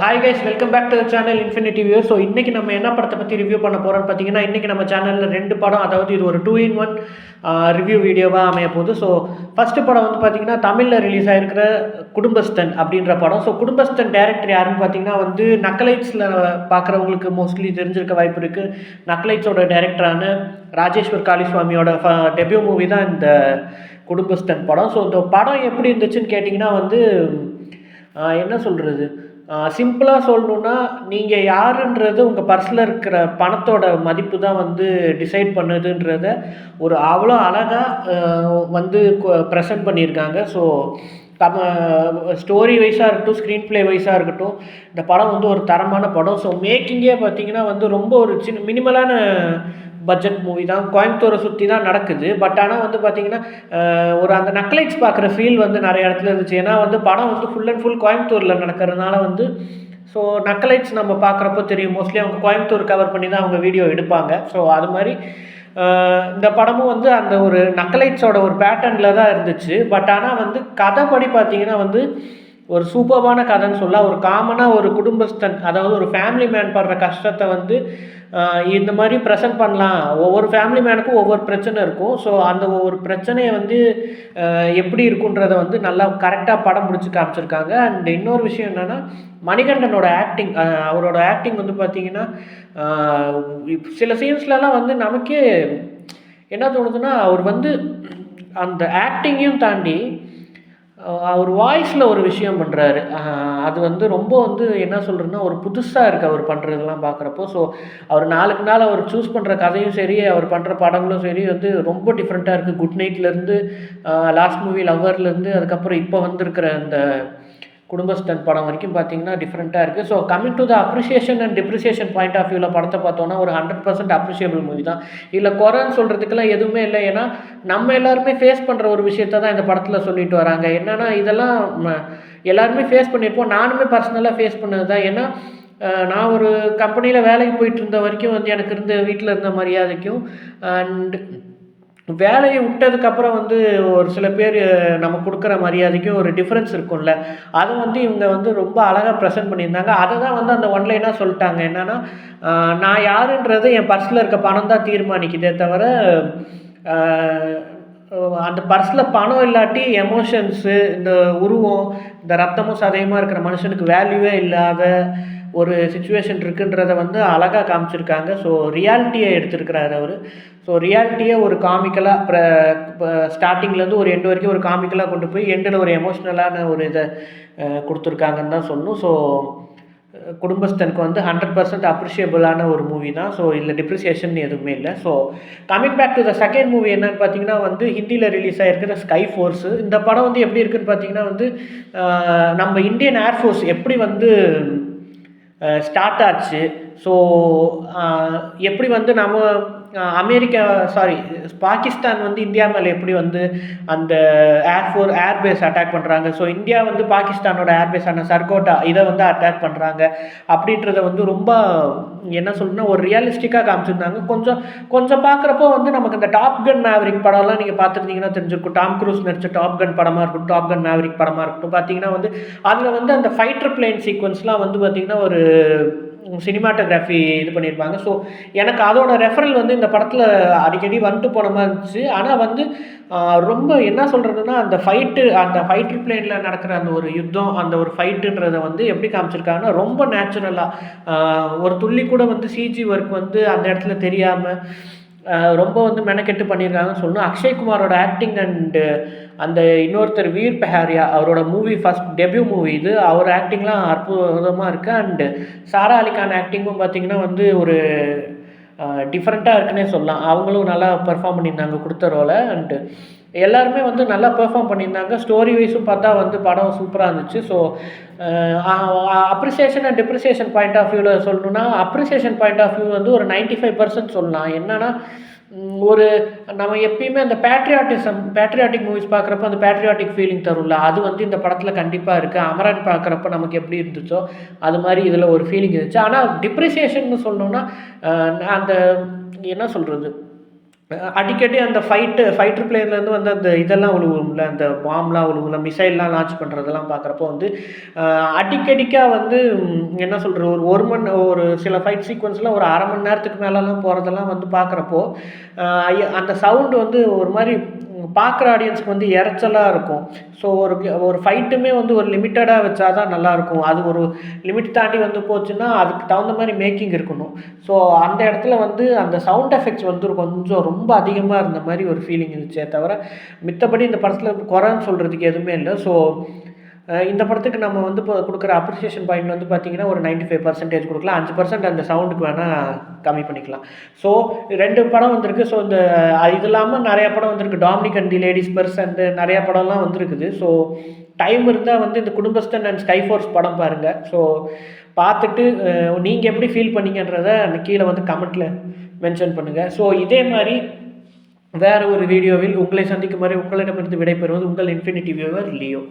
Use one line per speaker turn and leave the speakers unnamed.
Hi guys, welcome back to the channel infinity view. So இன்றைக்கி நம்ம என்ன படத்தை பற்றி ரிவ்யூ பண்ண போகிறோம்னு பார்த்தீங்கன்னா, இன்றைக்கி நம்ம சேனலில் 2 படம், அதாவது இது ஒரு 2-in-1 ரிவ்யூ வீடியோவாக அமைய போகுது. ஸோ ஃபஸ்ட்டு படம் வந்து பார்த்திங்கன்னா தமிழில் ரிலீஸ் ஆகிருக்கிற குடும்பஸ்தன் அப்படின்ற படம். ஸோ குடும்பஸ்தன் டேரக்டர் யாருன்னு பார்த்தீங்கன்னா வந்து நக்கலைட்ஸில் பார்க்குறவங்களுக்கு மோஸ்ட்லி தெரிஞ்சிருக்க வாய்ப்பு இருக்குது. நக்கலைட்ஸோட டேரக்டரான ராஜேஸ்வர் காளிஸ்வாமியோட டெபியூ மூவி தான் இந்த குடும்பஸ்தன் படம். ஸோ இந்த படம் எப்படி இருந்துச்சுன்னு கேட்டிங்கன்னா வந்து என்ன சொல்கிறது, சிம்பிளாக சொல்லணுன்னா, நீங்கள் யாருன்றது உங்கள் பர்ஸில் இருக்கிற பணத்தோட மதிப்பு தான் வந்து டிசைட் பண்ணுதுன்றத ஒரு அவ்வளோ அழகாக வந்து ப்ரெசென்ட் பண்ணியிருக்காங்க. ஸோ ஸ்டோரி வைஸாக இருக்கட்டும், ஸ்க்ரீன் ப்ளே வைஸாக இருக்கட்டும், இந்த படம் வந்து ஒரு தரமான படம். ஸோ மேக்கிங்கே பார்த்திங்கன்னா வந்து ரொம்ப ஒரு மினிமலான பட்ஜெட் மூவி தான். கோயம்புத்தூரை சுற்றி தான் நடக்குது. பட் ஆனால் வந்து பார்த்திங்கன்னா ஒரு அந்த நக்கலைட்ஸ் பார்க்குற ஃபீல் வந்து நிறைய இடத்துல இருந்துச்சு. ஏன்னா வந்து படம் வந்து ஃபுல் அண்ட் ஃபுல் கோயம்புத்தூரில் நடக்கிறதுனால வந்து ஸோ நக்கலைட்ஸ் நம்ம பார்க்குறப்போ தெரியும், மோஸ்ட்லி அவங்க கோயம்புத்தூர் கவர் பண்ணி தான் அவங்க வீடியோ எடுப்பாங்க. ஸோ அது மாதிரி இந்த படமும் வந்து அந்த ஒரு நக்கலைட்ஸோட ஒரு பேட்டர்னில் தான் இருந்துச்சு. பட் ஆனால் வந்து கதைப்படி பார்த்திங்கன்னா வந்து ஒரு சூப்பர்பான கதைன்னு சொல்லலாம். ஒரு காமனாக ஒரு குடும்பஸ்தன், அதாவது ஒரு ஃபேமிலி மேன் படுற கஷ்டத்தை வந்து இந்த மாதிரி ப்ரெசென்ட் பண்ணலாம். ஒவ்வொரு ஃபேமிலி மேனுக்கும் ஒவ்வொரு பிரச்சனை இருக்கும். ஸோ அந்த ஒவ்வொரு பிரச்சனையை வந்து எப்படி இருக்குன்றதை வந்து நல்லா கரெக்டாக படம் பிடிச்சி காமிச்சிருக்காங்க. அண்ட் இன்னொரு விஷயம் என்னென்னா, மணிகண்டனோட ஆக்டிங், அவரோட ஆக்டிங் வந்து பார்த்திங்கன்னா சில சீன்ஸ்லலாம் வந்து நமக்கே என்ன தோணுதுன்னா, அவர் வந்து அந்த ஆக்டிங்கையும் தாண்டி அவர் வாய்ஸில் ஒரு விஷயம் பண்ணுறாரு. அது வந்து ரொம்ப வந்து என்ன சொல்கிறதுன்னா, ஒரு புதுசாக இருக்குது அவர் பண்ணுறதெல்லாம் பார்க்குறப்போ. ஸோ அவர் நாளுக்கு நாள் அவர் சூஸ் பண்ணுற கதையும் சரி, அவர் பண்ணுற படங்களும் சரி வந்து ரொம்ப டிஃப்ரெண்ட்டாக இருக்குது. குட் நைட்லேருந்து, லாஸ்ட் மூவி லவ்வர்லேருந்து, அதுக்கப்புறம் இப்போ வந்திருக்கிற இந்த குடும்பஸ்தன் படம் வரைக்கும் பார்த்திங்கன்னா டிஃப்ரெண்ட்டாக இருக்குது. So coming to the appreciation and depreciation point of வியூவில் படத்தை பார்த்தோன்னா ஒரு 100% அப்ரிஷியபிள் மூவி தான். இல்லை குறைன்னு சொல்கிறதுக்கெல்லாம் எதுவுமே இல்லை. ஏன்னா நம்ம எல்லாருமே ஃபேஸ் பண்ணுற ஒரு விஷயத்தை தான் இந்த படத்தில் சொல்லிட்டு வராங்க. என்னென்னா இதெல்லாம் எல்லாருமே ஃபேஸ் பண்ணியிருப்போம். நானுமே பர்சனலாக ஃபேஸ் பண்ணது தான். ஏன்னா நான் ஒரு கம்பெனியில் வேலைக்கு போயிட்டு இருந்த வரைக்கும் வந்து எனக்கு இருந்த வீட்டில் இருந்த மரியாதைக்கும் அண்ட் வேலையை விட்டதுக்கப்புறம் வந்து ஒரு சில பேர் நம்ம கொடுக்குற மரியாதைக்கும் ஒரு டிஃப்ரென்ஸ் இருக்கும்ல. அதை வந்து இவங்க வந்து ரொம்ப அழகாக ப்ரெசென்ட் பண்ணியிருந்தாங்க. அதை தான் வந்து அந்த ஒன்லைனாக சொல்லிட்டாங்க. என்னென்னா, நான் யாருன்றது என் பர்ஸில் இருக்க பணம் தான் தீர்மானிக்குதே தவிர, அந்த பர்ஸில் பணம் இல்லாட்டி எமோஷன்ஸு, இந்த உருவம், இந்த ரத்தமும் சதையுமாக இருக்கிற மனுஷனுக்கு வேல்யூவே இல்லாத ஒரு சிச்சுவேஷன் இருக்குன்றதை வந்து அழகாக காமிச்சிருக்காங்க. ஸோ ரியாலிட்டியை எடுத்திருக்கிறாரு அவர். ஸோ ரியாலிட்டியை ஒரு காமிக்கலாக ஸ்டார்டிங்லேருந்து ஒரு எண்டு வரைக்கும் ஒரு காமிக்கலாக கொண்டு போய் எண்டில் ஒரு எமோஷ்னலான ஒரு இதை கொடுத்துருக்காங்கன்னு தான் சொல்லணும். ஸோ குடும்பஸ்தனுக்கு வந்து 100% அப்ரிஷியபிளான ஒரு மூவி தான். ஸோ இதில் டிப்ரிசியேஷன் எதுவுமே இல்லை. So coming back to the second movie என்னன்னு பார்த்தீங்கன்னா வந்து ஹிந்தியில் ரிலீஸ் ஆகிருக்கிற ஸ்கை ஃபோர்ஸு. இந்த படம் வந்து எப்படி இருக்குதுன்னு பார்த்தீங்கன்னா வந்து நம்ம இந்தியன் ஏர்ஃபோர்ஸ் எப்படி வந்து ஸ்டார்ட் ஆச்சு, ஸோ எப்படி வந்து நம்ம பாகிஸ்தான் வந்து இந்தியா மேலே எப்படி வந்து அந்த ஏர்பேஸ் அட்டாக் பண்ணுறாங்க, ஸோ இந்தியா வந்து பாகிஸ்தானோட ஏர்பேஸான சர்கோட்டா இதை வந்து அட்டாக் பண்ணுறாங்க அப்படின்றத வந்து ரொம்ப என்ன சொல்லணும்னா ஒரு ரியலிஸ்டிக்காக காமிச்சிருந்தாங்க. கொஞ்சம் பார்க்குறப்போ வந்து நமக்கு இந்த டாப் கன் மேவரிக் படம்லாம் நீங்கள் பார்த்துருந்தீங்கன்னா தெரிஞ்சிருக்கும். டாம் க்ரூஸ் நடிச்ச டாப் கன் படமாக இருக்கட்டும், டாப் கன் மேவரிக் படமாக இருக்கட்டும், பார்த்தீங்கன்னா வந்து அதில் வந்து அந்த ஃபைட்டர் பிளேன் சீக்வன்ஸ்லாம் வந்து பார்த்திங்கன்னா ஒரு சினிமாட்டோகிராஃபி இது பண்ணியிருப்பாங்க. ஸோ எனக்கு அதோட ரெஃபரல் வந்து இந்த படத்தில் அடிக்கடி வந்துட்டு போன மாதிரி இருந்துச்சு. ஆனால் வந்து ரொம்ப என்ன சொல்கிறதுன்னா, அந்த ஃபைட்டர் பிளேனில் நடக்கிற அந்த ஒரு யுத்தம், அந்த ஒரு ஃபைட்டுன்றதை வந்து எப்படி காமிச்சிருக்காங்கன்னா ரொம்ப நேச்சுரலாக, ஒரு துள்ளி கூட வந்து சிஜி ஒர்க் வந்து அந்த இடத்துல தெரியாமல் ரொம்ப வந்து மெனக்கெட்டு பண்ணியிருக்காங்கன்னு சொல்லணும். அக்ஷய்குமாரோட ஆக்டிங் அண்டு அந்த இன்னொருத்தர் வீர் பெஹாரியா, அவரோட ஃபஸ்ட் டெபியூ மூவி இது. அவர் ஆக்டிங்லாம் அற்புதமாக இருக்குது. அண்டு சாரா அலிகான் ஆக்டிங்கும் பார்த்திங்கன்னா வந்து ஒரு டிஃப்ரெண்ட்டாக இருக்குன்னே சொல்லலாம். அவங்களும் நல்லா பெர்ஃபார்ம் பண்ணியிருந்தாங்க கொடுத்த ரோலை. அண்டு எல்லாருமே வந்து நல்லா பெர்ஃபார்ம் பண்ணியிருந்தாங்க. ஸ்டோரி வைஸும் பார்த்தா வந்து படம் சூப்பராக இருந்துச்சு. So appreciation and depreciation point of வியூவில் சொல்லணுன்னா, அப்ரிசியேஷன் பாயிண்ட் ஆஃப் வியூ வந்து ஒரு 95% சொல்லலாம். என்னென்னா, ஒரு நம்ம எப்பயுமே அந்த பேட்ரியாட்டிக் மூவிஸ் பார்க்குறப்ப அந்த பேட்ரியாட்டிக் ஃபீலிங் தரும்ல, அது வந்து இந்த படத்தில் கண்டிப்பாக இருக்குது. அமரன் பார்க்குறப்ப நமக்கு எப்படி இருந்துச்சோ அது மாதிரி இதில் ஒரு ஃபீலிங் இருந்துச்சு. ஆனால் டிப்ரிசியேஷன் சொல்லணுன்னா அந்த என்ன சொல்கிறது, அடிக்கடி அந்த ஃபைட்டர் பிளேன்லேருந்து வந்து அந்த இதெல்லாம் விழுகும்ல, அந்த பாம்லாம் விழுகும்ல, மிசைல்லாம் லான்ச் பண்ணுறதெல்லாம் பார்க்குறப்போ வந்து அடிக்கடிக்கா வந்து என்ன சொல்கிறது, ஒரு சில ஃபைட் சீக்வன்ஸ்லாம் ஒரு 1/2 மணி நேரத்துக்கு மேலலாம் போகிறதெல்லாம் வந்து பார்க்குறப்போ அந்த சவுண்டு வந்து ஒரு மாதிரி பார்க்குற ஆடியன்ஸ்க்கு வந்து இரைச்சலா இருக்கும். ஸோ ஒரு ஃபைட்டுமே வந்து ஒரு லிமிட்டடா வச்சா தான் நல்லாயிருக்கும். அது ஒரு லிமிட் தாண்டி வந்து போச்சுன்னா, அதுக்கு தகுந்த மாரி மேக்கிங் இருக்கணும். ஸோ அந்த இடத்துல வந்து அந்த சவுண்ட் எஃபெக்ட்ஸ் வந்து கொஞ்சம் ரொம்ப அதிகமா இருந்த மாரி ஒரு ஃபீலிங் இருந்துச்சே தவிர, மித்தபடி இந்த படத்துல குறைன்னு சொல்றதுக்கு எதுவுமே இல்ல. ஸோ இந்த படத்துக்கு நம்ம வந்து இப்போ குடுக்குற அப்ரிசியேஷன் பாயிண்ட் வந்து பார்த்தீங்கன்னா, ஒரு 95% குடுக்கலாம். 5% அந்த சவுண்டுக்கு வேணா கம்மி பண்ணிக்கலாம். ஸோ 2 படம் வந்திருக்கு. ஸோ இது இல்லாம நெறைய படம் வந்திருக்கு. Dominic and the ladies பெர்ஸ் and நெறைய படம்லாம் வந்திருக்குது. ஸோ டைம் இருந்தா வந்து இந்த குடும்பஸ்தன் அண்ட் ஸ்கை ஃபோர்ஸ் படம் பாருங்க. ஸோ பார்த்துட்டு நீங்க எப்படி ஃபீல் பண்ணீங்கன்றத கீழ வந்து கமெண்ட்ல மென்ஷன் பண்ணுங்க. ஸோ இதே மாரி வேற ஒரு வீடியோவில் உங்களை சந்திக்கும் வரை உங்களிடமிருந்து விடைபெறுவது உங்கள் இன்ஃபினிட்டி வியூவர் லியோ.